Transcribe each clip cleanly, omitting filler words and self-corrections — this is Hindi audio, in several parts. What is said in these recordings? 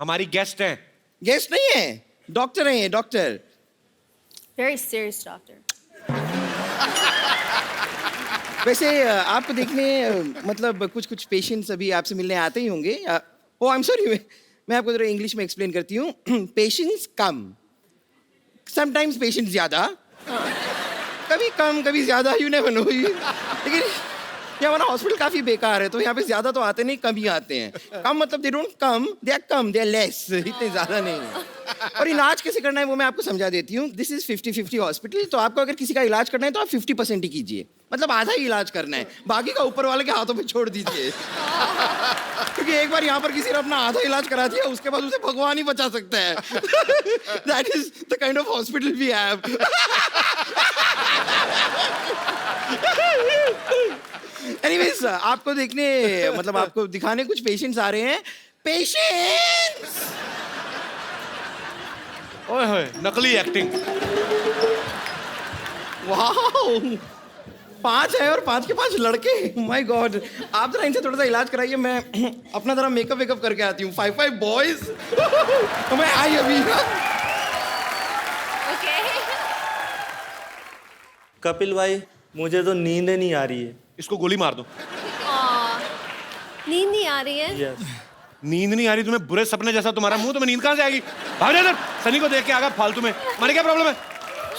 हमारी गेस्ट हैं। गेस्ट नहीं है, डॉक्टर हैं ये, डॉक्टर। Very serious doctor. वैसे आपको देखने मतलब कुछ पेशेंट्स अभी आपसे मिलने आते ही होंगे। ओ आई एम सॉरी, मैं आपको जरा इंग्लिश में एक्सप्लेन करती हूँ। पेशेंट्स कम, समटाइम्स पेशेंट्स ज़्यादा, कभी कम कभी ज़्यादा, यू नेवर नो। लेकिन यहाँ हमारा हॉस्पिटल काफ़ी बेकार है, तो यहाँ पे ज़्यादा तो आते नहीं, कम ही आते हैं। कम मतलब they don't come, they are less, इतने ज़्यादा नहीं है। और इलाज कैसे करना है वो मैं आपको समझा देती हूँ। दिस इज 50-50 हॉस्पिटल, तो आपको अगर किसी का इलाज करना है तो आप 50% ही कीजिए, मतलब आधा ही इलाज करना है, बाकी का ऊपर वाले के हाथों में छोड़ दीजिए। क्योंकि एक बार यहाँ पर किसी ने अपना आधा इलाज करा दिया, उसके बाद उसे भगवान ही बचा सकता है। That is the kind of hospital we have. Anyways, आपको देखने मतलब आपको दिखाने कुछ पेशेंट्स आ रहे हैं। पेशेंट्स! ओए होए, नकली एक्टिंग। वाओ, 5 है और 5 के 5 लड़के। माय गॉड, आप जरा इनसे थोड़ा सा इलाज कराइए, मैं अपना जरा मेकअप वेकअप करके आती हूँ। 5 बॉयज। तो मैं आई अभी। Okay. कपिल भाई, मुझे तो नींद नहीं आ रही है। इसको गोली मार दो। नींद नहीं आ रही है? यस। नींद नहीं आ रही तुम्हें? बुरे सपने जैसा तुम्हारा मुंह, तुम्हें नींद कहाँ से आएगी? भाग जा इधर। सनी को देख के आगा फालतू में। मारे क्या प्रॉब्लम है?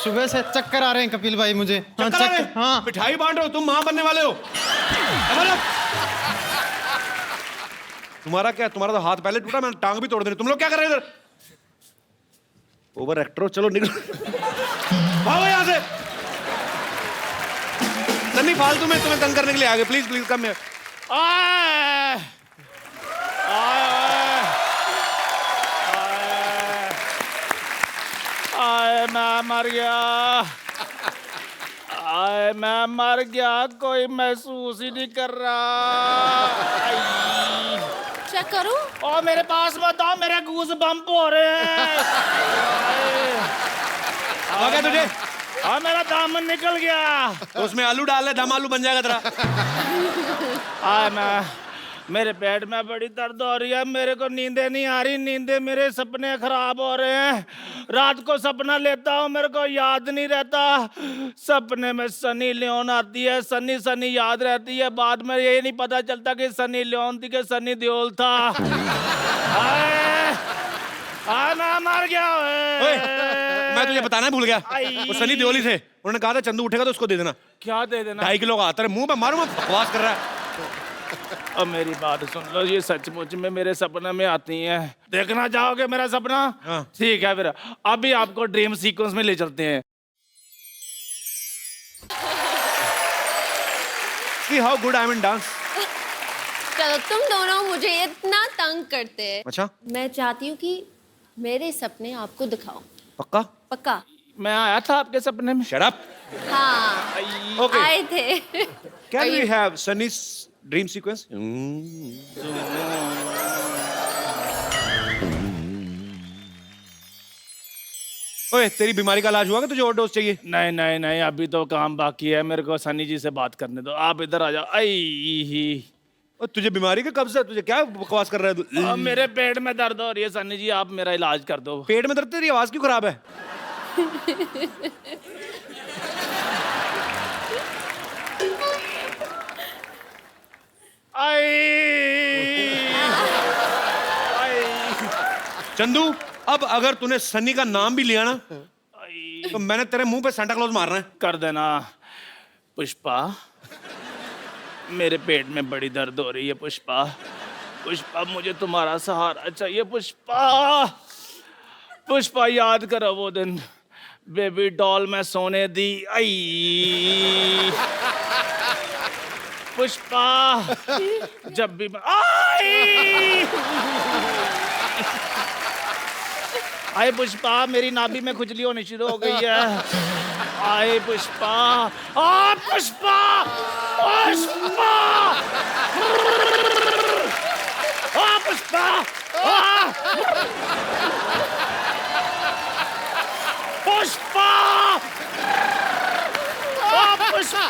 सुबह से चक्कर आ रहे हैं कपिल भाई मुझे। चक्कर आ रहे हैं? हाँ। मिठाई बांट रहे हो तुम, माँ बनने वाले हो। तुम्हारा क्या? तुम्हारा तो हाथ पहले टूटा, मैंने टांग भी तोड़ दी। तुम लोग क्या कर रहे हो इधर? ओवर एक्टर हो, चलो निकलो। भागो यहाँ से। सनी फालतू में तुम्हें तंग करने के लिए आ गए। Please please come here. मैं मर गया। मैं मर गया, कोई महसूस ही नहीं कर रहा। चेक करूं? और मेरे पास मत आओ, मेरे गूज बम्प हो रहे हैं। आ गया तुझे? हाँ, मेरा दामन निकल गया। तो उसमें आलू डाल ले, दम आलू बन जाएगा तेरा। मेरे पेट में बड़ी दर्द हो रही है, मेरे को नींदें नहीं आ रही, नींदें मेरे सपने खराब हो रहे हैं। रात को सपना लेता हूँ, मेरे को याद नहीं रहता। सपने में सनी लियोन आती है, सनी सनी याद रहती है, बाद में ये नहीं पता चलता कि सनी लियोन थी कि सनी देओल था। मैं मर गया। मैं तुझे बताना भूल गया, वो सनी देओल थे। उन्होंने कहा था चंदू उठेगा तो उसको दे देना। क्या दे देना? 2.5 किलो का आता है। मुंह पे मारूंगा, बकवास कर रहा है। अब मेरी बात सुन लो, ये सचमुच में मेरे सपने में आती हैं। देखना चाहोगे मेरा सपना? हाँ। ठीक है, फिर अभी आपको ड्रीम सीक्वेंस में ले चलते हैं। See how good I am in dance. चलो, तुम दोनों मुझे इतना तंग करते हैं। अच्छा, मैं चाहती हूँ कि मेरे सपने आपको दिखाओ। पक्का? पक्का? मैं आया था आपके सपने में। Shut up. हाँ, Okay. आए थे। Can we have Sunny's dream sequence? ओए, तेरी बीमारी का इलाज हुआ कि तुझे और डोज चाहिए? नहीं नहीं नहीं, अभी तो काम बाकी है, मेरे को सनी जी से बात करने दो। आप इधर आ जाओ। और तुझे बीमारी का कब से? तुझे क्या बकवास कर रहा है तू? मेरे पेट में दर्द हो रही है, सनी जी आप मेरा इलाज कर दो। पेट में दर्द? तेरी आवाज क्यों खराब है? चंदू, अब अगर तूने सनी का नाम भी लिया ना, तो मैंने तेरे मुंह पे सांता क्लॉज मारना है। कर देना। पुष्पा, मेरे पेट में बड़ी दर्द हो रही है। पुष्पा, पुष्पा मुझे तुम्हारा सहारा चाहिए। पुष्पा, पुष्पा याद करो वो दिन बेबी डॉल में सोने दी। आई पुष्पा, जब भी आए पुष्पा, मेरी नाभि में खुजली होनी शुरू हो गई है। आए पुष्पा, आ पुष्पा, पुष्पा, आ पुष्पा, पुष्पा, पुष्पा,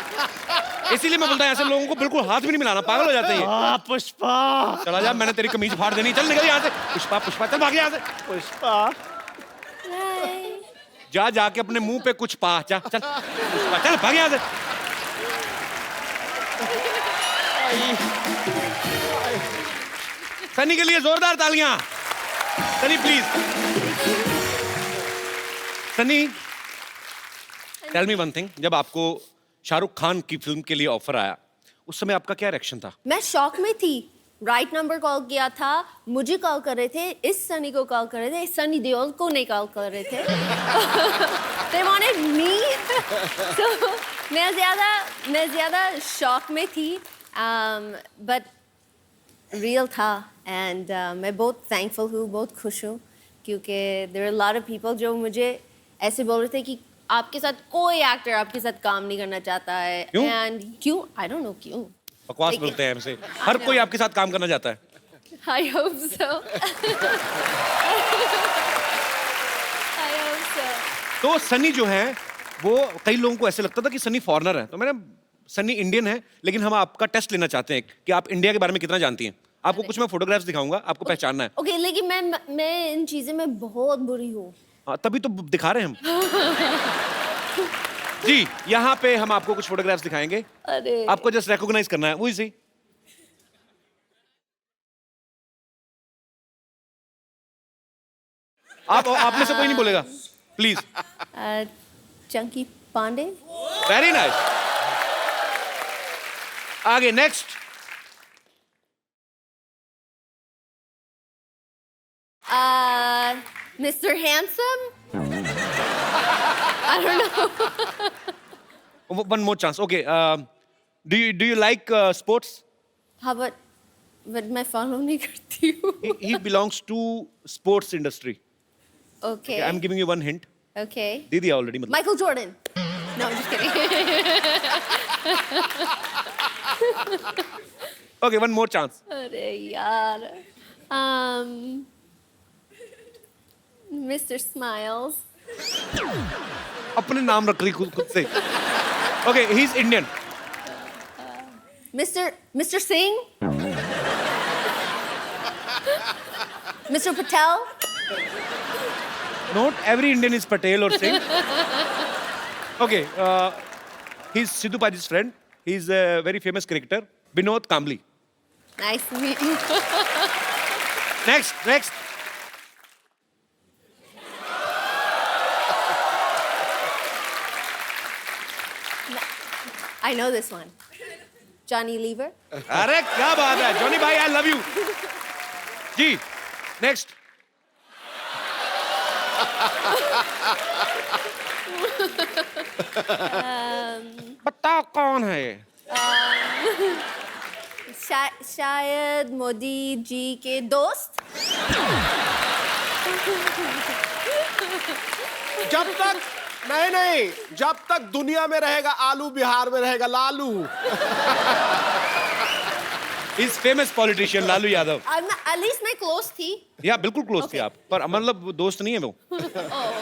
इसीलिए मैं बोलता हूँ ऐसे लोगों को बिल्कुल हाथ भी नहीं मिलाना, पागल हो जाते हैं ये। पुष्पा चला जा, मैंने तेरी कमीज फाड़ देनी, चल निकल यहाँ से। पुष्पा पुष्पा चल भाग यहाँ से। पुष्पा जा जाके अपने मुंह पे कुछ पा, जा चल पुष्पा चल भाग यहाँ से। सनी के लिए जोरदार तालियां। Sunny please. Sunny tell me one thing, जब आपको शाहरुख खान की फिल्म के लिए ऑफर आया उस समय आपका क्या रिएक्शन था? मैं शॉक में थी। राइट नंबर कॉल किया था, मुझे कॉल कर रहे थे, इस सनी को कॉल कर रहे थे, सनी देओल को नहीं कॉल कर रहे थे। They wanted me. So मैं ज़्यादा शॉक में थी, but रियल था। एंड मैं बहुत थैंकफुल हूँ, बहुत खुश हूँ, क्योंकि there are lot of people जो मुझे ऐसे बोल रहे थे कि आपके साथ कोई एक्टर आपके साथ काम नहीं करना चाहता है। क्यों? एंड क्यों, आई डोंट नो क्यों। बकवास लेकिन- बोलते हैं हमसे, हर कोई आपके साथ काम करना चाहता है। I hope so. I hope so. तो सनी जो है वो, कई लोगों को ऐसे लगता था कि सनी फॉरेनर है, तो मैंने सनी इंडियन है, लेकिन हम आपका टेस्ट लेना चाहते हैं कि आप इंडिया के बारे में कितना जानती हैं। आपको कुछ मैं फोटोग्राफ्स दिखाऊंगा, आपको पहचानना है। ओके, लेकिन मैं इन चीज़ों में बहुत बुरी हूँ। हाँ, तभी तो दिखा रहे हैं हम। जी, यहाँ पे हम आपको कुछ फोटोग्राफ्स दिखाएंगे, अरे आपको जस्ट रिकॉग्नाइज करना है, वही सी। आप में से कोई नहीं बोलेगा, please. Chunky Pandey. Very nice. आगे next. Mr. Handsome? I don't know. One more chance. Okay. Do you like sports? How about, but मैं follow नहीं करती हूँ। He belongs to sports industry. Okay. I'm giving you one hint. Okay. दे दिया already मतलब। Michael Jordan. No, I'm just kidding. Okay, one more chance. अरे यार. Mr. Smiles. अपने नाम रख रही खुद से। Okay, he's Indian. Mr. Singh. Mr. Patel. Not every Indian is Patel or Singh. Okay, he's Sidhu Paji's friend. He's a very famous cricketer, Vinod Kambli. Nice to meet you. Next. I know this one. Johnny Lever. अरे क्या बात है, जॉनी भाई, I love you. Ji, next. बताओ कौन है ये? शायद मोदी जी के दोस्त। जब तक नहीं, जब तक दुनिया में रहेगा आलू, बिहार में रहेगा Lalu. He's famous politician Lalu Yadav. At least मैं close थी। या बिल्कुल क्लोज थी Okay. आप, पर मतलब वो दोस्त नहीं है वो। Oh,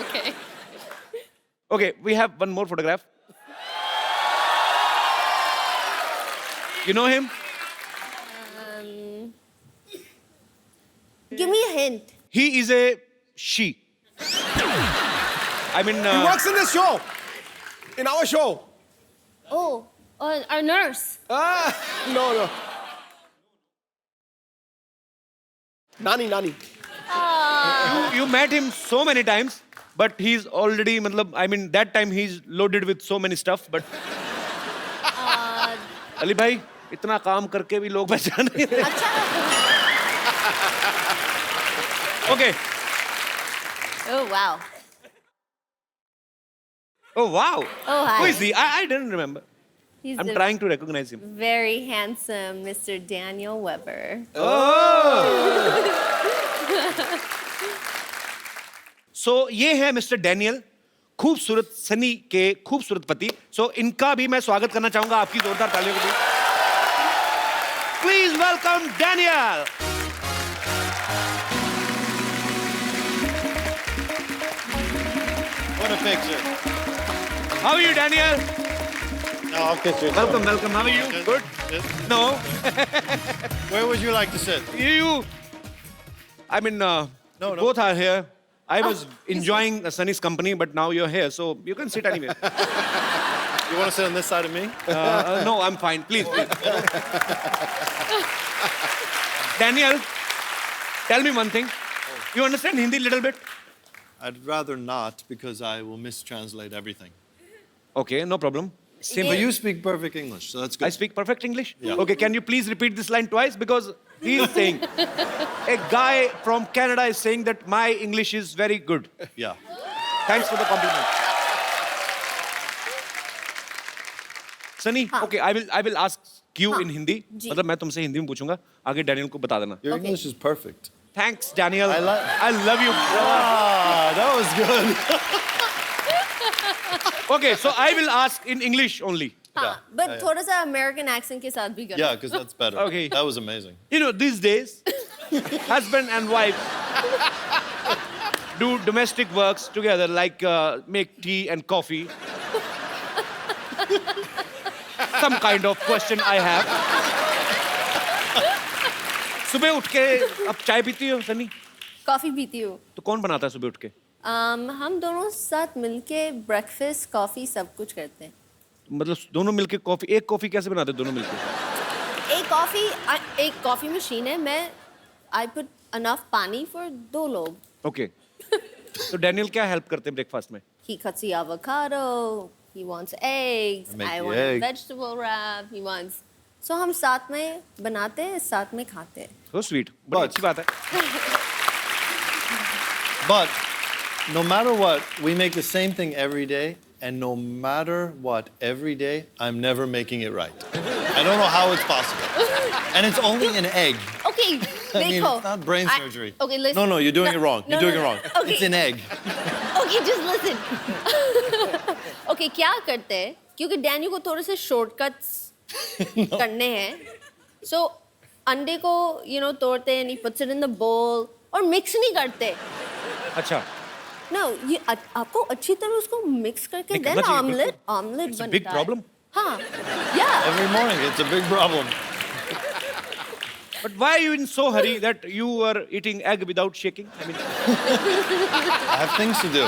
okay. Okay, we have one more photograph. You know him? Give me a hint. He is a she. I mean, He works in this show, in our show. Oh, our nurse. No. Nani. you met him so many times, but he's already, मतलब, I mean, that time he's loaded with so many stuff, but. Ali भाई, इतना काम करके भी लोग पहचान नहीं रहे। अच्छा। Okay. Oh wow. Oh wow. Oh, hi. Who is he? I didn't remember. He's I'm the trying to recognize him. very handsome Mr. Daniel Weber. So ये है मिस्टर डैनियल, खूबसूरत सनी के खूबसूरत पति। So इनका भी मैं स्वागत करना चाहूंगा आपकी जोरदार तालियों के लिए। Please welcome Daniel. What a picture. How are you, Daniel? No, I'll kiss you. Welcome, welcome. How are you? Good? Yes. No. Where would you like to sit? You. I mean, no. both are here. I was enjoying Sunny's company, but now you're here, so you can sit anywhere. You want to sit on this side of me? No, I'm fine. Please, please. Daniel, tell me one thing. You understand Hindi a little bit? I'd rather not because I will mistranslate everything. Okay, no problem. Same But for you speak perfect English, so that's good. I speak perfect English? Yeah. Okay, can you please repeat this line twice? Because he's saying, a guy from Canada is saying that my English is very good. Yeah. Thanks for the compliment. Sunny, okay, I will ask you in Hindi. जी. मतलब मैं तुमसे हिंदी में पूछूंगा. आगे डैनियल को बता देना. Your Okay. English is perfect. Thanks, Daniel. I I love you. Ah, that was good. Okay, so I will ask in English only. हाँ, but थोड़ा सा American accent के साथ भी करो. Yeah, because that's better. Okay. That was amazing. You know, these days, husband and wife do domestic works together, like make tea and coffee. Some kind of question I have. सुबह उठ के अब चाय पीती हो सनी? कॉफी पीती हूँ. तो कौन बनाता है सुबह उठ के? हम दोनों साथ मिलके ब्रेकफास्ट कॉफी सब कुछ करते हैं. मतलब दोनों मिलके कॉफी, एक कॉफी कैसे बनाते हैं दोनों मिलके? एक कॉफी मशीन है. मैं आई पुट अनफ पानी फॉर 2 लोग. ओके. तो डैनियल क्या हेल्प करते हैं ब्रेकफास्ट में? He cuts the avocado. He wants eggs. I make I the want egg. a vegetable wrap. He wants. So हम साथ में बनाते हैं, साथ में खाते हैं. So sweet. बड़ी But- अच्छी बात है. But no matter what, we make the same thing every day, and no matter what, every day, I'm never making it right. I don't know how it's possible. And it's only an egg. Okay, I mean, देखो. it's not brain surgery. Okay, listen. No, you're doing it wrong. You're doing it wrong. Okay. It's an egg. Okay, just listen. Okay, क्या करते हैं? क्योंकि डैनियल को थोड़े से शॉर्टकट्स करने हैं. So अंडे को तोड़ते हैं, he puts it in the bowl और मिक्स नहीं करते. अच्छा. No, ये आपको अच्छी तरह उसको मिक्स करके नहीं, देन करना चाहिए, ऑमलेट बिल्कुल. ऑमलेट It's a बनता big है. problem. हाँ, yeah. Every morning, it's a big problem. But why are you in so hurry that you were eating egg without shaking? I mean, I have things to do.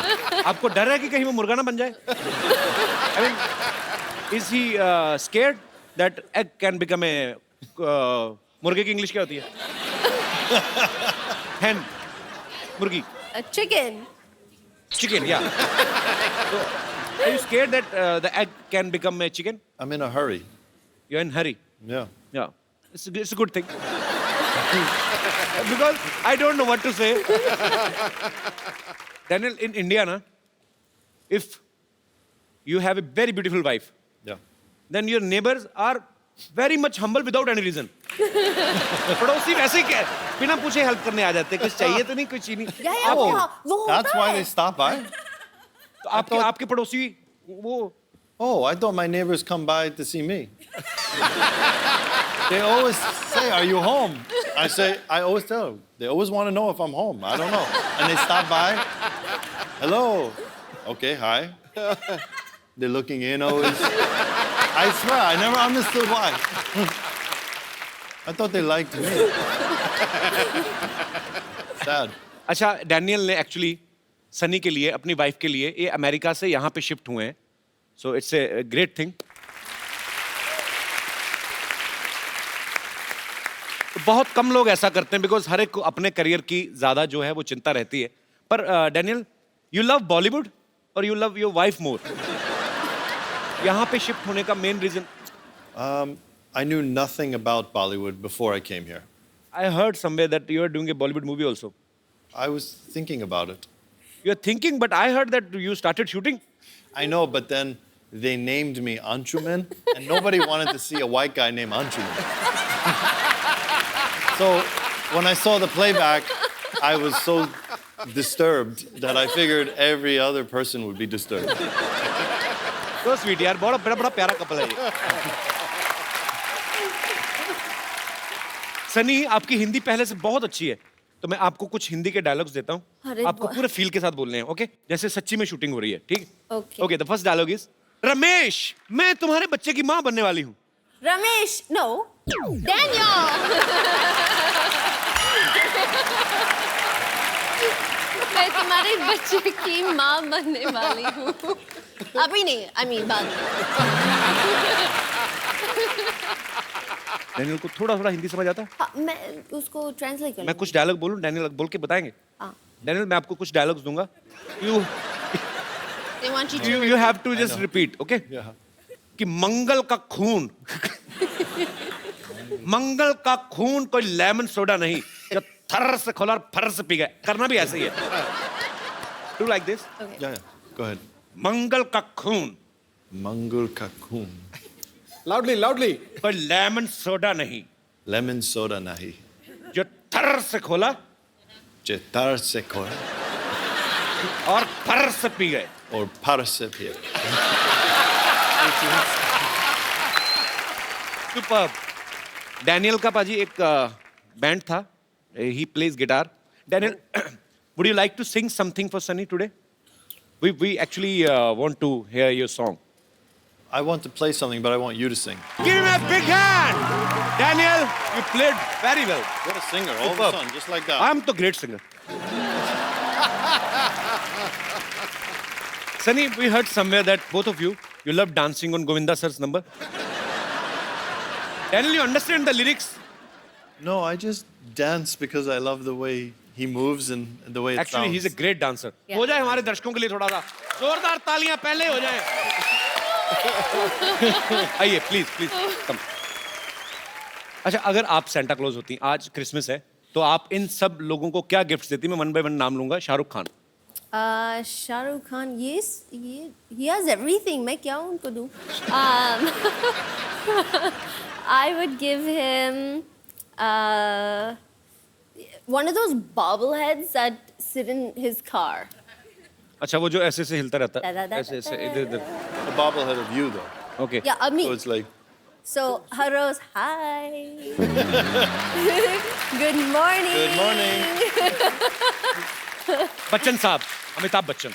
आपको डर है कि कहीं वो मुर्गा ना बन जाए? I mean, is he scared that egg can become a मुर्गे की इंग्लिश क्या होती है? Hen, मुर्गी, Chicken. chicken, yeah. So, are you scared that the egg can become a chicken? I'm in a hurry. You're in hurry. Yeah. Yeah, it's a good thing. Because I don't know what to say. Daniel, in India, na, if you have a very beautiful wife, Yeah. then your neighbors are very much humble without any reason. पड़ोसी वैसे ही क्या बिना पूछे हेल्प करने आ जाते हैं, कुछ चाहिए तो नहीं, कुछ ही नहीं. Yeah, yeah, Oh, वो होता that's why है. they stop by? तो आपके पड़ोसी वो Oh, I thought my neighbors come by to see me. They always say, "Are you home?" I always tell them. They always want to know if I'm home. I don't know. And they stop by. Hello. Okay, hi. They're looking in always. I swear, I never understood why. I thought they liked me. Sad. अच्छा, डैनियल ने एक्चुअली सनी के लिए, अपनी वाइफ के लिए, ये अमेरिका से यहाँ पे शिफ्ट हुए हैं. So it's a great thing. बहुत कम लोग ऐसा करते हैं बिकॉज हर एक को अपने करियर की ज्यादा जो है वो चिंता रहती है. पर डैनियल, यू लव बॉलीवुड और you love your wife more. यहाँ पे शिफ्ट होने का main reason? I knew nothing about Bollywood before I came here. I heard somewhere that you are doing a Bollywood movie also. I was thinking about it. You are thinking, but I heard that you started shooting. I know, but then they named me Anshuman, and nobody wanted to see a white guy named Anshuman. So when I saw the playback, I was so disturbed that I figured every other person would be disturbed. तो स्वीट यार, बड़ा बड़ा बड़ा प्यारा कपल है ये. सनी, आपकी हिंदी पहले से बहुत अच्छी है, तो मैं आपको कुछ हिंदी के डायलॉग्स देता हूँ. अरे आपको पूरे फील के साथ बोलने हैं, ओके? जैसे सच्ची में शूटिंग हो रही है, ठीक? Okay. Okay, the first dialogue is, Ramesh, मैं तुम्हारे बच्चे की माँ बनने वाली हूँ। Ramesh, no, Daniel. मैं तुम्हारे बच्चे की माँ बनने वाली हूँ। अभी नहीं, I mean बाद में। डैनियल को थोड़ा थोड़ा हिंदी समझ आता है? हाँ, मैं उसको ट्रांसलेट कर मैं कुछ डायलॉग बोलूं, डैनियल बोल के बताएंगे? हाँ। डैनियल, मैं आपको कुछ डायलॉग्स दूंगा, They want you to. you have to just repeat, okay? कि मंगल का खून मंगल का खून कोई लेमन सोडा नहीं जो थर से खोला और फर से पी गए। करना भी ऐसे ही है। Do like this? Okay. Yeah, go ahead. मंगल का खून Mangul kakun. लाउडली लाउडली कोई लेमन सोडा नहीं Lemon soda nahi. जो थर से खोला Chetar se koi. और फर से पी गए। Or parsepia. सुपर। डैनियल का पाजी एक बैंड था, he plays guitar. Daniel, would you like to sing something for Sunny today? We actually want to hear your song. I want to play something, but I want you to sing. Give him a big hand. Daniel, you played very well. What a singer, all of a Superb. sudden, just like that. I'm the great singer. Sunny, we heard somewhere that both of you love dancing on Govinda sir's number. Daniel, you understand the lyrics? No, I just dance because I love the way he moves and the way it Actually, sounds. he's a great dancer. Yeah. हो जाए हमारे दर्शकों के लिए थोड़ा सा जोरदार तालियां पहले हो जाए। आइए, प्लीज प्लीज कम। अच्छा, अगर आप सेंटा क्लॉज होती, आज क्रिसमस है, तो आप इन सब लोगों को क्या गिफ्ट देती? मैं वन बाय वन नाम लूंगा। शाहरुख खान। शाहरुख खान, ये he has everything. मैं क्या उनको दूँ? I would give him one of those bobbleheads that sit in his car. अच्छा, वो जो ऐसे ऐसे हिलता रहता है, Da, da, da, ऐसे ऐसे da, इधर इधर। A bobblehead of you, though. Okay. Yeah, me. So it's like, So, Haros, hi. Good morning. good morning. Bachchan साहब, Amitabh Bachchan.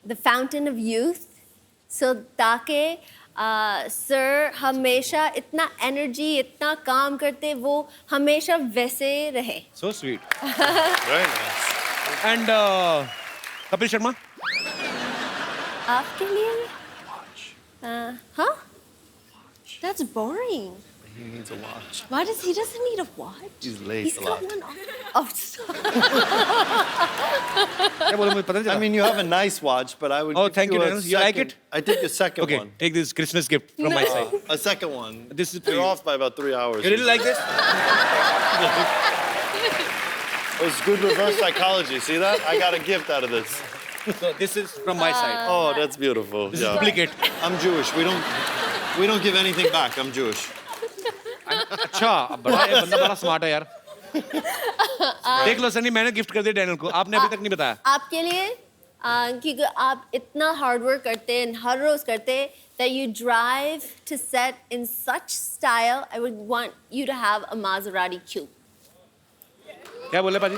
The fountain of youth. So, ताकि सर हमेशा इतना एनर्जी, इतना काम करते, वो हमेशा वैसे रहे। So sweet. Very nice. And Kapil Sharma. आपके लिए? Huh? That's boring. He needs a watch. Why he doesn't need a watch? He's late He's a got lot. one on. Oh, sorry. क्या बोले, मुझे पता नहीं I चला। mean, you have a nice watch, but I would. Oh, give thank you, a Daniel. You like second- it? I take a second Okay, one. take this Christmas gift from my side. A second one. This is for You're you. off by about 3 hours. You really like this? It was good reverse psychology. See that? I got a gift out of this. So this is from my side. Oh, that's beautiful. This is Yeah. duplicate. I'm Jewish. We don't give anything back. I'm Jewish. अच्छा, बड़ा ये बंदा बड़ा स्मार्ट है यार। देख लो सनी, मैंने गिफ्ट कर दिया डैनियल को, आपने अभी तक नहीं बताया। आपके लिए क्योंकि आप इतना हार्ड वर्क करते हैं, हर रोज करते हैं, that you drive to set in such style, I would want you to have a Maserati coupe. क्या बोले पाजी?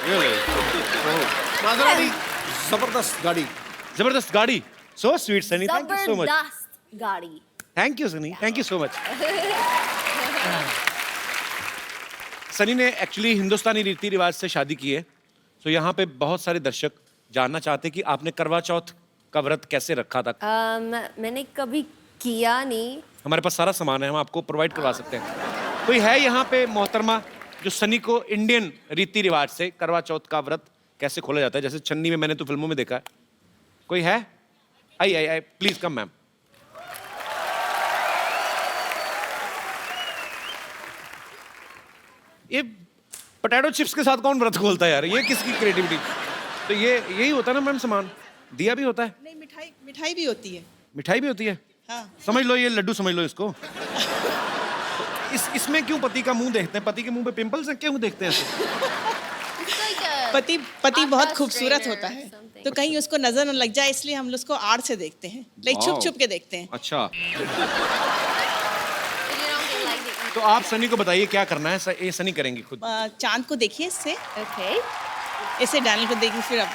Really? माजराती जबरदस्त गाड़ी। जबरदस्त गाड़ी। So sweet, Sunny. Thank you so much. जबरदस्त गाड़ी। Thank you, Sunny. Thank you so much. Sunny ने एक्चुअली हिंदुस्तानी रीति रिवाज से शादी की है, तो यहाँ पे बहुत सारे दर्शक जानना चाहते हैं कि आपने करवा चौथ का व्रत कैसे रखा था। मैंने कभी किया नहीं। हमारे पास सारा सामान है, हम आपको प्रोवाइड करवा सकते हैं। कोई है यहाँ पे मोहतरमा जो सनी को इंडियन रीति रिवाज से करवा चौथ का व्रत कैसे खोला जाता है, जैसे चन्नी में मैंने तो फिल्मों में देखा है। कोई है? आई प्लीज कम मैम। ये पोटैटो चिप्स के साथ कौन व्रत खोलता है यार? ये किसकी क्रिएटिविटी? तो ये यही होता है ना मैम, सामान दिया भी होता है, नहीं, मिठाई मिठाई भी होती है। मिठाई भी होती है। हाँ। समझ लो, ये लड्डू समझ लो इसको। इसमें क्यों पति का मुंह देखते हैं? पति के मुंह पे पिंपल्स हैं, क्यों देखते हैं ऐसे? पति बहुत खूबसूरत होता है, तो कहीं उसको नजर न लग जाए, इसलिए हम उसको आड़ से देखते हैं, लाइक छुप छुप के देखते हैं। अच्छा, तो आप सनी को बताइए क्या करना है। ये सनी करेंगी खुद। चांद को देखिए इससे, Okay. इसे डैनियल को देखिए, फिर अब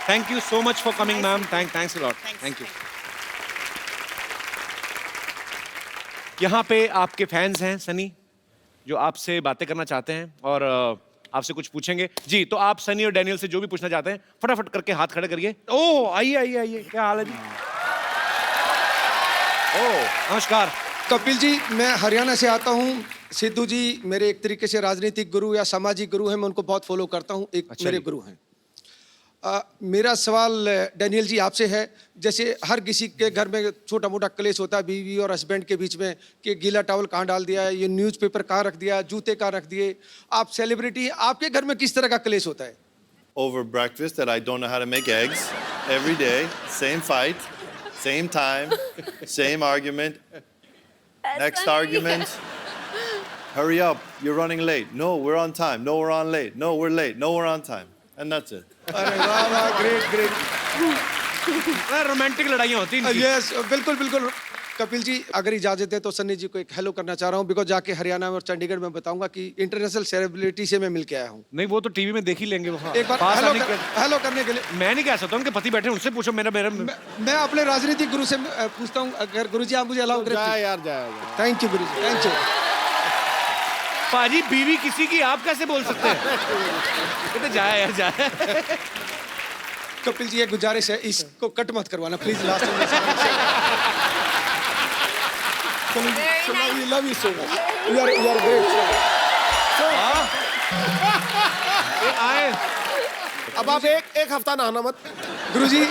thank you so much for coming ma'am. Thanks a lot. Thanks. Thank you. यहाँ पे आपके फैंस हैं सनी, जो आपसे बातें करना चाहते हैं और आपसे कुछ पूछेंगे। जी, तो आप सनी और डैनियल से जो भी पूछना चाहते हैं फटाफट करके हाथ खड़े करिए। ओह, आइए आइए आइए, क्या हाल है जी? ओह, नमस्कार। कपिल जी, मैं हरियाणा से आता हूँ। सिद्धू जी मेरे एक तरीके से राजनीतिक गुरु या सामाजिक गुरु हैं, मैं उनको बहुत फॉलो करता हूँ, एक अच्छा मेरे जी। गुरु हैं। मेरा सवाल डैनियल जी आपसे है, जैसे हर किसी के घर में छोटा मोटा क्लेश होता है बीवी और हस्बैंड के बीच में कि गीला टॉवल कहाँ डाल दिया है, ये न्यूज़पेपर कहाँ रख दिया, जूते कहाँ रख दिए। आप सेलिब्रिटी हैं, आपके घर में किस तरह का क्लेश होता है? Over breakfast that I don't know how to make eggs every day, same fight, same time, same argument. Next funny. argument. Hurry up, you're running late. No, we're on time. No, we're on late. No, we're late. No, we're on time. And that's it. अरे वाह वाह, ग्रेट ग्रेट। रोमांटिक लड़ाइयाँ होती हैं इनकी। यस, बिल्कुल बिल्कुल। कपिल जी अगर इजाजत है तो सन्नी जी को एक हेलो करना चाह रहा हूँ, बिकॉज जाके हरियाणा में और चंडीगढ़ में बताऊंगा कि इंटरनेशनल सेलिब्रिटी से मैं मिल के आया हूँ। नहीं, वो तो टीवी में देख ही लेंगे वो। एक बार पास हेलो आने के- हेलो करने के लिए मैं नहीं कह सकता, उनके पति बैठे हैं, उनसे पूछो। मेरा मेरा मैं अपने राजनीतिक गुरु से पूछता हूँ, अगर गुरु जी आप मुझे अलाउ जाए करें। यार, जाए। Thank you Guru ji, thank you. पाजी, बीवी किसी की आप कैसे बोल सकते हैं? कहते जाए यार, जाए। कपिल जी एक गुजारिश है, इसको कट मत करवाना प्लीज। लास्ट में love you so much, you are great. आए। अब आप एक हफ्ता नहाना मत। गुरुजी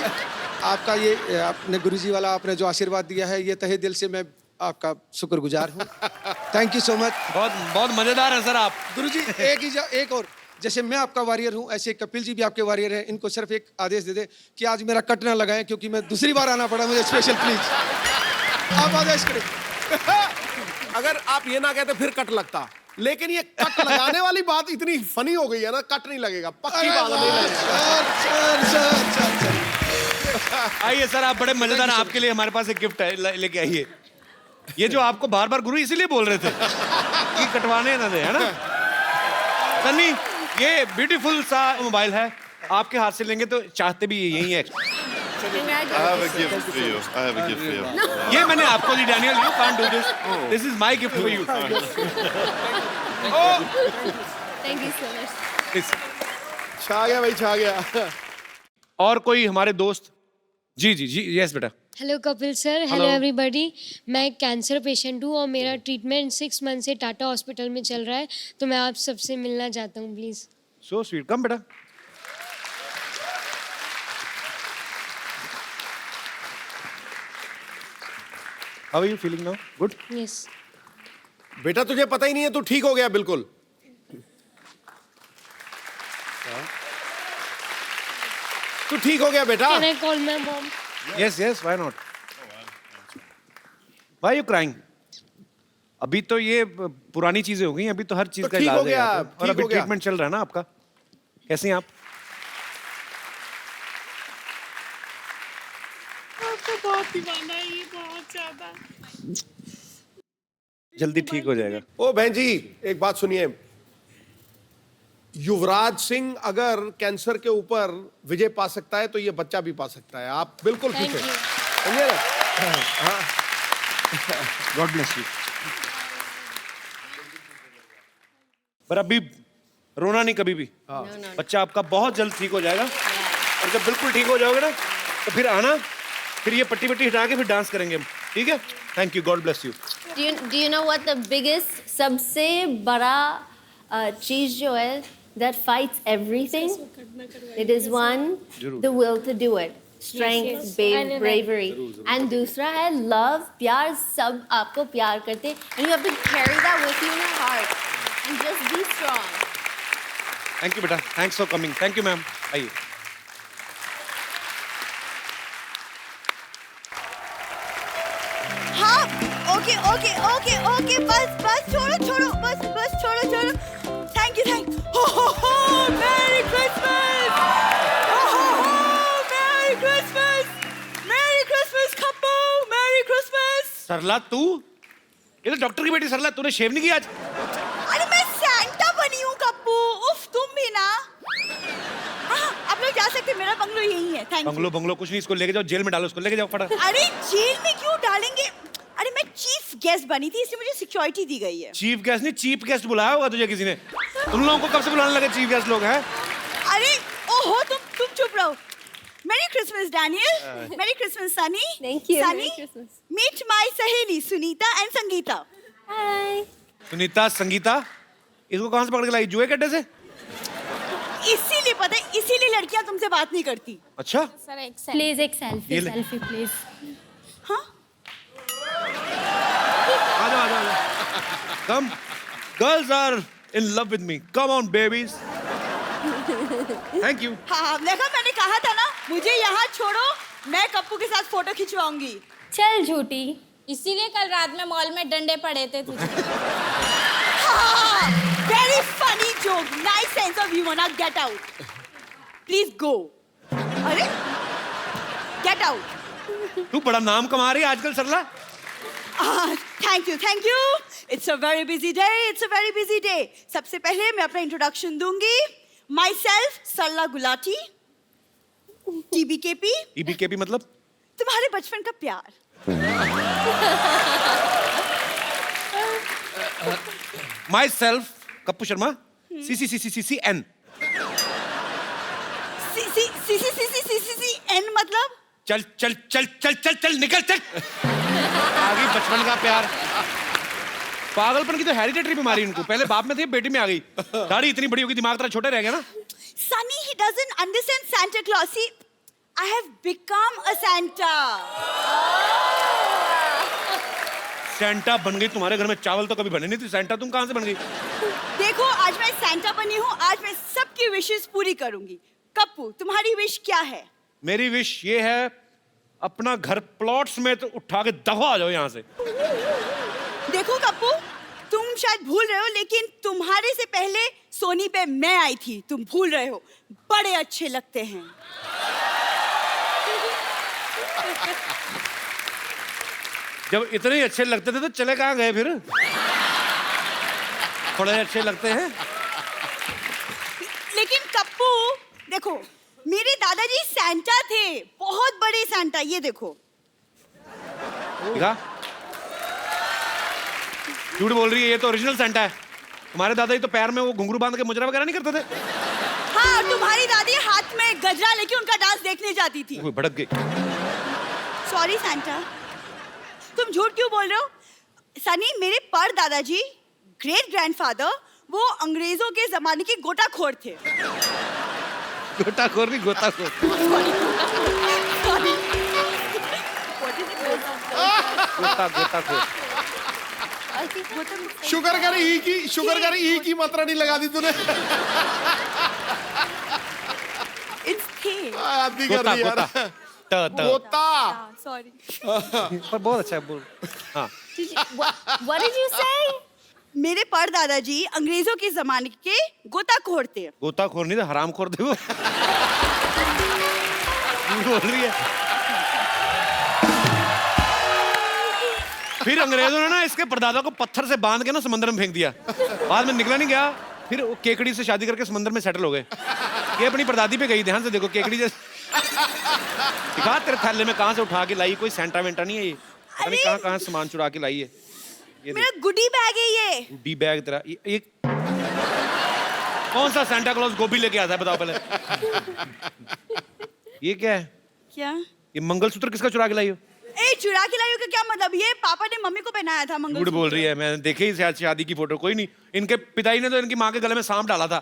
आपका ये आपने गुरुजी वाला आपने जो आशीर्वाद दिया है, ये तहे दिल से मैं आपका शुक्रगुजार हूँ। Thank you so much. बहुत बहुत मजेदार है सर आप। गुरुजी एक और, जैसे मैं आपका वॉरियर हूँ ऐसे कपिल जी भी आपके वॉरियर हैं। इनको सिर्फ एक आदेश दे दे कि आज मेरा कट ना लगाएं, क्योंकि मैं दूसरी बार आना पड़ा मुझे स्पेशल, प्लीज आप आदेश करें। अगर आप ये ना कहते फिर कट लगता, लेकिन ये कट लगाने वाली बात इतनी फनी हो गई है ना, कट नहीं लगेगा, पक्की बात नहीं लगेगा। आइए सर, आप बड़े मजेदार हैं। आपके लिए हमारे पास एक गिफ्ट है, लेके आइए। ये जो आपको बार बार गुरु इसीलिए बोल रहे थे कि कटवाने ना दे, है ना सन्नी? ये ब्यूटीफुल सा मोबाइल है, आपके हाथ से लेंगे तो चाहते भी यही है। I have a gift for you. I have a gift for you. ये मैंने आपको दी Daniel, you can't do this, this is my gift for you. Thank you so much. छा गया भाई, छा गया। और कोई हमारे दोस्त? जी जी जी, यस बेटा। Hello Kapil sir, hello everybody. मैं एक कैंसर पेशेंट हूँ और मेरा ट्रीटमेंट 6 मंथ से टाटा हॉस्पिटल में चल रहा है, तो मैं आप सबसे मिलना चाहता हूँ प्लीज़। सो स्वीट, कम बेटा। How are you feeling now? Good? Yes. बेटा तुझे पता ही नहीं है, तू ठीक हो गया बिल्कुल। तू ठीक हो गया बेटा। Can I call my mom? Yes yes, why not? Why you crying? अभी तो ये पुरानी चीजें हो गई, अभी तो हर चीज तो का ठीक हो इलाज है गया, यहाँ पे। और ठीक अभी हो गया। ट्रीटमेंट चल रहा है ना आपका। कैसे हैं आप? बहुत दीवाना है ये, बहुत ज्यादा। जल्दी ठीक हो जाएगा। ओ बहन जी, एक बात सुनिए। युवराज सिंह अगर कैंसर के ऊपर विजय पा सकता है तो ये बच्चा भी पा सकता है। आप बिल्कुल ठीक थैंक है, यू। समझे ना? God bless you. पर अभी रोना नहीं कभी भी। बच्चा आपका बहुत जल्द ठीक हो जाएगा। और जब बिल्कुल ठीक हो जाओगे ना तो फिर आना, फिर ये पट्टी पट्टी हटा के फिर डांस करेंगे हम, ठीक है? Thank you, God bless you. Do you know what the biggest, सबसे बड़ा चीज जो है that fights everything? It is one, the will to do it, strength, Yes, yes. I know that. bravery, and दूसरा है love, प्यार। सब आपको प्यार करते हैं, and you have to carry that with you in your heart and just be strong. Thank you बेटा, thanks for coming. Thank you ma'am, आइए। हाँ, ओके ओके ओके ओके, बस बस छोड़ो छोड़ो, बस बस छोड़ो छोड़ो। Thank you, merry Christmas, merry Christmas, merry Christmas Kappu, merry Christmas. Sarla तू? ये तो डॉक्टर की बेटी सरला, तूने शेव नहीं किया आज? अरे मैं सैंटा बनी हूँ कप्पू, उफ तुम भी ना। हाँ, आप लोग जा सकते हैं, मेरा बंगलो यही है। Thank you. बंगलो कुछ नहीं, इसको लेके जाओ, जेल में डालो, इसको लेके जाओ फटा। अरे जेल में क्यों डालेंगे? अरे मैं चीफ गेस्ट बनी थी, इसलिए मुझे सिक्योरिटी दी गई है। चीफ गेस्ट नहीं, चीफ गेस्ट बुलाया होगा तुझे किसी ने। तुम लोगों को कब से बुलाने लगे चीफ गेस्ट लोग हैं? अरे ओहो, तुम चुप रहो। मेरी क्रिसमस डैनियल, मेरी Christmas Sunny. Thank you. Sunny, Merry Christmas. Meet my सहेली सुनीता एंड संगीता। हाय। सुनीता, संगीता, इसको कहाँ से पकड़ के लाई? जुए कड्डे से? इसीलिए पता है, इसीलिए लड़कियां तुमसे बात नहीं करती। अच्छा, सर एक प्लीज एक सेल्फी, ये ले। Selfie please. हाँ, आ जाओ, आ जाओ, आ जाओ। Come, girls are in love with me. Come on, babies. Thank you. हाँ, देखा मैंने कहा था ना, मुझे यहाँ छोड़ो, मैं कप्पू के साथ फोटो खिंचवाऊंगी। चल झूठी। इसीलिए कल रात में मॉल में डंडे पड़े थे तुझे। Very funny joke, nice sense of humor. Now get out. Please go. अरे, get out. तू बड़ा नाम कमा रही है आजकल सरला। Thank you, thank you. It's a very busy day. It's a very busy day. सबसे पहले मैं अपना इंट्रोडक्शन दूंगी. Myself, सरला गुलाटी. TBKP. EBKP मतलब? तुम्हारे बचपन का प्यार. Myself, Kappu Sharma. CCCCCN. N मतलब? चल चल चल चल चल चल निकल चल। आगे बचपन का प्यार। पागलपन की तो हेरिडिटरी बीमारी इनको। पहले बाप में थी, बेटी में आ गई। दाढ़ी इतनी बड़ी होगी, दिमाग तेरा छोटे रह गया ना। Sunny, he doesn't understand Santa Claus. See, I have become a Santa. Santa बन गई। तुम्हारे घर में चावल तो कभी बने नहीं थे, सेंटा तुम कहां से बन गई? देखो, आज मैं Santa बनी हूँ, आज मैं सबकी विशेस पूरी करूंगी। कप्पू, तुम्हारी विश क्या है? मेरी विश ये है, अपना घर प्लॉट्स में तो उठा के दफा आ जाओ यहाँ से। देखो कप्पू, तुम शायद भूल रहे हो, लेकिन तुम्हारे से पहले सोनी पे मैं आई थी। तुम भूल रहे हो। बड़े अच्छे लगते हैं। जब इतने अच्छे लगते थे तो चले कहाँ गए फिर? थोड़े अच्छे लगते हैं। लेकिन कप्पू, देखो, मेरे दादाजी सैंटा थे, बहुत बड़े सैंटा। ये देखो। देखा? झूठ बोल रही है, ये तो ओरिजिनल सेंटा है। तुम्हारे दादाजी तो पैर में वो घुंघरू बांध के मुजरा वगैरह नहीं करते थे? हाँ, तुम्हारी दादी हाथ में गजरा लेके उनका डांस देखने जाती थी। वो भड़क गई। सॉरी सैंटा, तुम झूठ क्यों बोल रहे हो? सनी, मेरे पर दादाजी, ग्रेट ग्रैंडफादर, वो अंग्रेजों के जमाने के गोताखोर थे। गोताखोर नहीं, गोताखोर। गोताखोर। शुगर कर ई की मात्रा नहीं लगा दी तूने। आदमी कर दी यार। गोता। सॉरी। पर बहुत अच्छा है, बोल। हाँ। What did you say? मेरे पर दादाजी अंग्रेजों के जमाने के गोताखोर थे। गोताखोर नहीं, तो हरामखोर थे वो। बोल रही है। फिर अंग्रेजों ने ना इसके परदादा को पत्थर से बांध के ना समंदर में फेंक दिया। बाद में निकला नहीं गया, फिर वो केकड़ी से शादी करके समंदर में सेटल हो गए। ये अपनी परदादी पे गई, ध्यान से देखो, केकड़ी जैसे। दिखा तेरे थैले में कहां से उठा के लाई, कोई सेंटा वेंटा नहीं है ये। पता नहीं कहां सामान चुरा के लाई है। ये मेरा गुडी बैग है ये। गुडी बैग तेरा। ये कौन सा सेंटा क्लॉज गोभी लेके आता है, बताओ पहले। ये क्या है? क्या? ये मंगलसूत्र किसका चुरा के लाई हो? ए, चुरा के लाई हो का क्या मतलब? ये पापा ने मम्मी को पहनाया था मंगलसूत्र। झूठ बोल रही है, मैंने देखी ही शादी की फोटो। कोई नहीं, इनके पिताजी ने तो इनकी माँ के गले में सांप डाला था।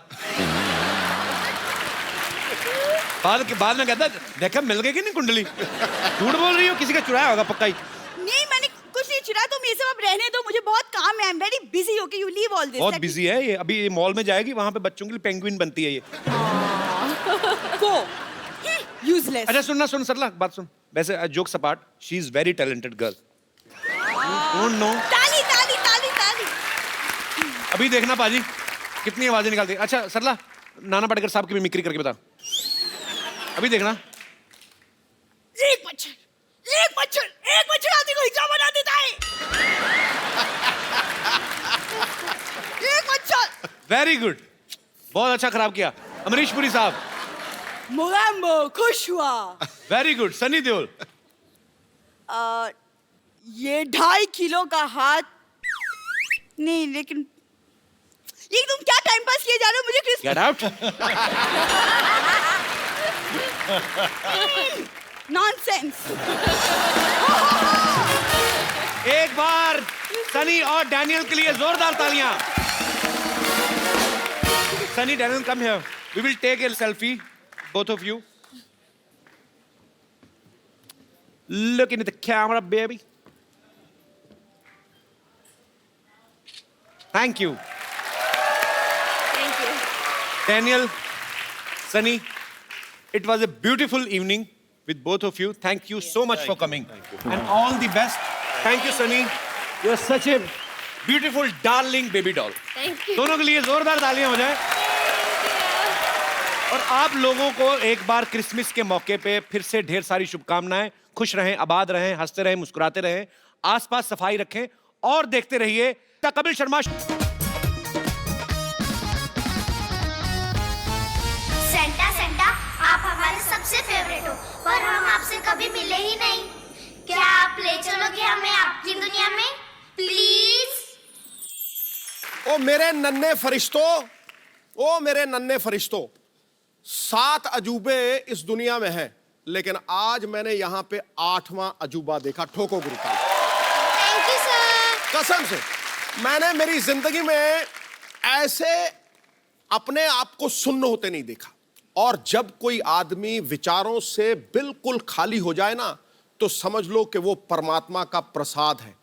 बाद में कहता, देखा मिल गई कि नहीं कुंडली। झूठ बोल रही हो, किसी का चुराया होगा पक्का ही। नहीं, मैंने कुछ नहीं चुराया। तुम ये सब अब रहने दो, मुझे बहुत काम है। I am very busy. Okay, you leave all this. बहुत बिजी है ये। अभी ये मॉल में जाएगी, वहां पे बच्चों के लिए पेंगुइन बनती है ये। गो। यूजलेस। अच्छा सुन सरला, बात सुन। वैसे जोक सपाट, she is very talented girl. Don't know. ताली ताली ताली ताली। अभी देखना पाजी कितनी आवाजें निकालती है। अच्छा सरला, नाना पाटेकर साहब की मिमिक्री करके बता। अभी देखना। एक मच्छर आदमी को हिजड़ा बना देता है। एक मच्छर। वेरी गुड, बहुत अच्छा खराब किया। अमरीश पुरी साहब। मोगैम्बो खुश हुआ। Very good. सनी देओल। ये 2.5 किलो का हाथ नहीं, लेकिन ये तुम क्या टाइम पास किए जा रहे हो? मुझे क्रिस्मस गेट आउट। नॉनसेंस। एक बार सनी और डैनियल के लिए जोरदार तालियां। Sunny, Daniel, come here, we will take a selfie, both of you. Look into the camera, baby. Thank you. Thank you. Daniel, Sunny, it was a beautiful evening with both of you. Thank you so much for coming. And all the best. Thank you, Sunny. You're such a beautiful, darling baby doll. Thank you. दोनों के लिए जोरदार तालियां हो जाए। और आप लोगों को एक बार क्रिसमस के मौके पे फिर से ढेर सारी शुभकामनाएं। खुश रहें, आबाद रहें, हंसते रहें, मुस्कुराते रहें, आसपास सफाई रखें और देखते रहिए the Kapil Sharma. Santa Santa, आप हमारे सबसे फेवरेट हो, पर हम आपसे कभी मिले ही नहीं। क्या आप ले चलोगे हमें आपकी दुनिया में, प्लीज? ओ मेरे नन्हे फरिश्तों, ओ मेरे नन्हे फरिश्तों, 7 अजूबे इस दुनिया में हैं, लेकिन आज मैंने यहां पे 8वां अजूबा देखा। ठोको गुरु का। Thank you sir. कसम से मैंने मेरी जिंदगी में ऐसे अपने आप को सुन्न होते नहीं देखा। और जब कोई आदमी विचारों से बिल्कुल खाली हो जाए ना, तो समझ लो कि वो परमात्मा का प्रसाद है।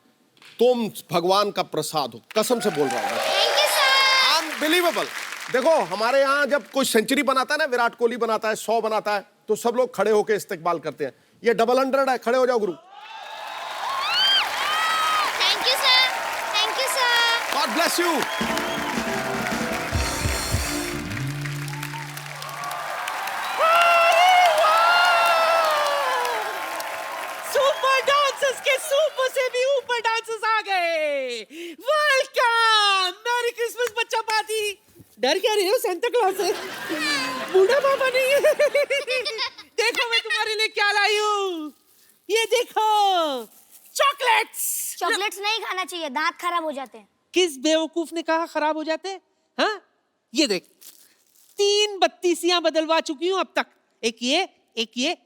तुम भगवान का प्रसाद हो, कसम से बोल रहा हूं। Thank you sir. अनबिलीवेबल। देखो हमारे यहाँ जब कोई सेंचुरी बनाता है ना, विराट कोहली बनाता है, 100 बनाता है, तो सब लोग खड़े होकर इस्तेकबाल करते हैं। ये डबल 100 है, खड़े हो जाओ गुरु। Thank you sir. Thank you sir. God bless you. Super dancers के सुपर से भी ऊपर डांसर्स आ गए। वेलकम, मैरी क्रिसमस बच्चा पार्टी। डर क्या रहे हो सेंटा क्लॉज से? बूढ़ा बाबा नहीं है। देखो मैं तुम्हारे लिए क्या लाई हूँ, ये देखो, चॉकलेट्स। चॉकलेट्स नहीं खाना चाहिए, दांत खराब हो जाते हैं। किस बेवकूफ ने कहा खराब हो जाते हैं? हाँ, ये देख, 3 बत्तीसियां बदलवा चुकी हूँ अब तक। एक ये,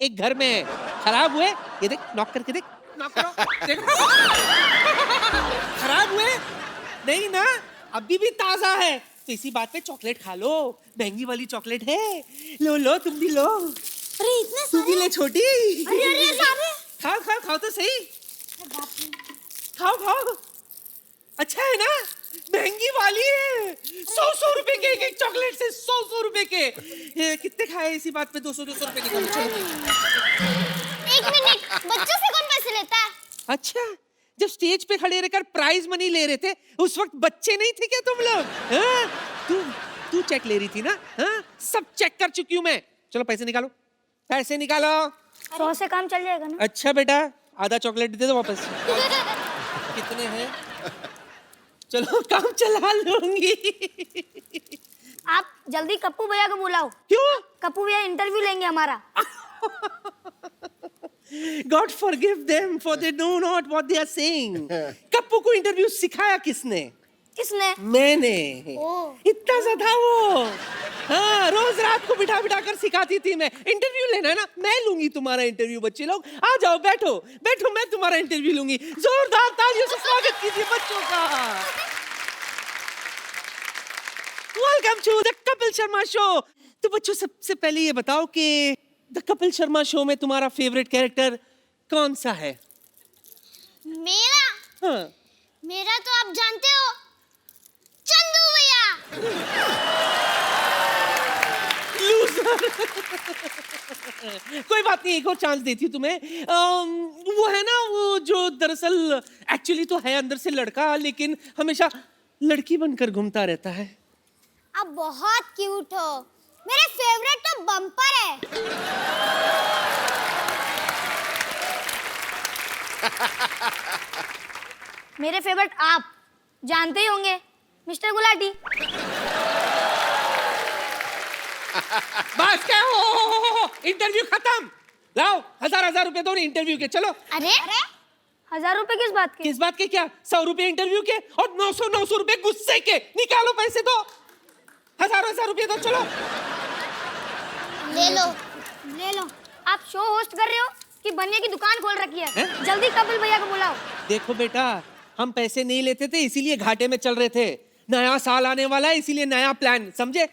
एक घर में है। खराब हुए, ये देख, नॉक करके देख, नॉक करो, देखो। खराब हुए नहीं ना, अभी भी ताजा है। तो इसी बात पे चॉकलेट खा लो, महंगी वाली चॉकलेट है। लो लो, तुम भी लो। अरे इतने तू भी ले छोटी। अरे सारे। खाओ तो सही। खाओ। अच्छा है ना, महंगी वाली है। 100 रुपए के एक चॉकलेट से 100 रुपए के। कितने खाए इसी बात पे? 200 रुपए के। एक मिनट, बच्चों से कौन पैसे लेता है? अच्छा, जब स्टेज पे खड़े रहकर प्राइज मनी ले रहे थे, उस वक्त बच्चे नहीं थे क्या तुम लोग? तू चेक ले रही थी ना? हाँ, सब चेक कर चुकी हूँ मैं। चलो पैसे निकालो, पैसे निकालो। 100 से काम चल जाएगा ना? अच्छा बेटा, आधा चॉकलेट दे दो वापस। कितने हैं? चलो काम चला लूंगी। आप जल्दी कप्पू भैया को बुलाओ। क्यों? कप्पू भैया इंटरव्यू लेंगे हमारा। God forgive them for they know not what they are saying. Kappu को इंटरव्यू सिखाया किसने? किसने? मैंने। ओह। इतना सा था वो। हाँ, रोज रात को बिठा कर सिखाती थी मैं। इंटरव्यू लेना है ना, मैं लूंगी तुम्हारा इंटरव्यू। बच्चे लोग आ जाओ, बैठो, मैं तुम्हारा इंटरव्यू लूंगी। जोरदार तालियों से स्वागत कीजिए बच्चों का। Welcome to the Kapil Sharma show. तो बच्चों, सबसे पहले ये बताओ कि द कपिल शर्मा शो में तुम्हारा फेवरेट कैरेक्टर कौन सा है? मेरा? हाँ। मेरा तो आप जानते हो, चंदू भैया। कोई बात नहीं, एक और चांस देती हूँ तुम्हें। वो है ना, वो जो दरअसल एक्चुअली तो है अंदर से लड़का, लेकिन हमेशा लड़की बनकर घूमता रहता है। आप बहुत क्यूट हो। मेरे फेवरेट तो बम्पर है। मेरे फेवरेट आप जानते ही होंगे, मिस्टर गुलाटी। बस क्या हो, इंटरव्यू खत्म। लाओ 1000 रुपए दो इंटरव्यू के। चलो। अरे 1000 रुपए किस बात के? किस बात के क्या? 100 रुपए इंटरव्यू के और 900 रुपए गुस्से के। निकालो पैसे दो, हजार रुपए दो। चलो ले लो। आप शो होस्ट कर रहे हो कि बनिया की दुकान खोल रखी है? जल्दी कपिल भैया को बुलाओ। देखो बेटा, हम पैसे नहीं लेते थे इसीलिए घाटे में चल रहे थे। नया साल आने वाला है इसीलिए नया प्लान, समझे?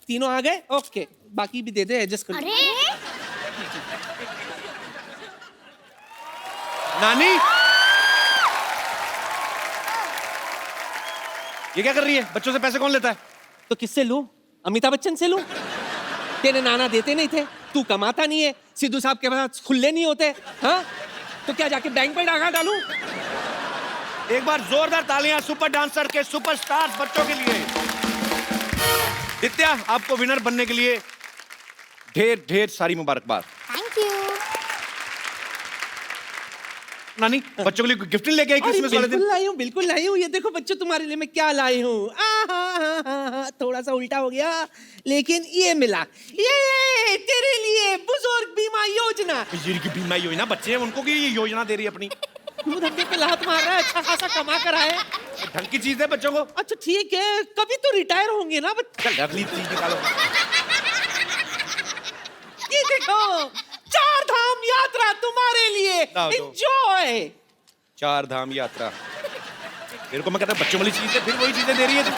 तीनों आ गए, ओके, बाकी भी दे दे, एडजस्ट कर। अरे नानी, ये क्या कर रही है? बच्चों से पैसे कौन लेता है? तो किससे लूं? अमिताभ बच्चन से लूं? तेरे नाना देते नहीं थे, तू कमाता नहीं है, सिद्धू साहब के पास खुले नहीं होते, हाँ? तो क्या जाके बैंक में डाका डालूं? एक बार जोरदार तालियां सुपर डांसर के सुपरस्टार बच्चों के लिए। दित्या, आपको विनर बनने के लिए ढेर ढेर सारी मुबारकबाद। Thank you. नानी, बच्चों के लिए गिफ्ट लेके आई क्रिसमस वाले दिन? बिल्कुल लाई हूँ। ये देखो बच्चों, तुम्हारे लिए मैं क्या लाई हूँ। थोड़ा सा उल्टा हो गया, लेकिन ये मिला। ये तेरे लिए बुजुर्ग बीमा योजना। बुजुर्ग की बीमा योजना, बच्चे हैं उनको की ये योजना दे रही है अपनी। तू धक्के पे लात मार रहा है, अच्छा खासा कमा कर आए। ढंग की चीज है बच्चों को। अच्छा ठीक है, कभी तो रिटायर होंगे ना। चल अगली चीज निकालो। ये देखो, 4 धाम यात्रा तुम्हारे लिए। दो। एंजॉय। 4 धाम यात्रा। मेरे को मैं कहता बच्चों वाली चीज है, फिर वही चीजें दे रही है तू।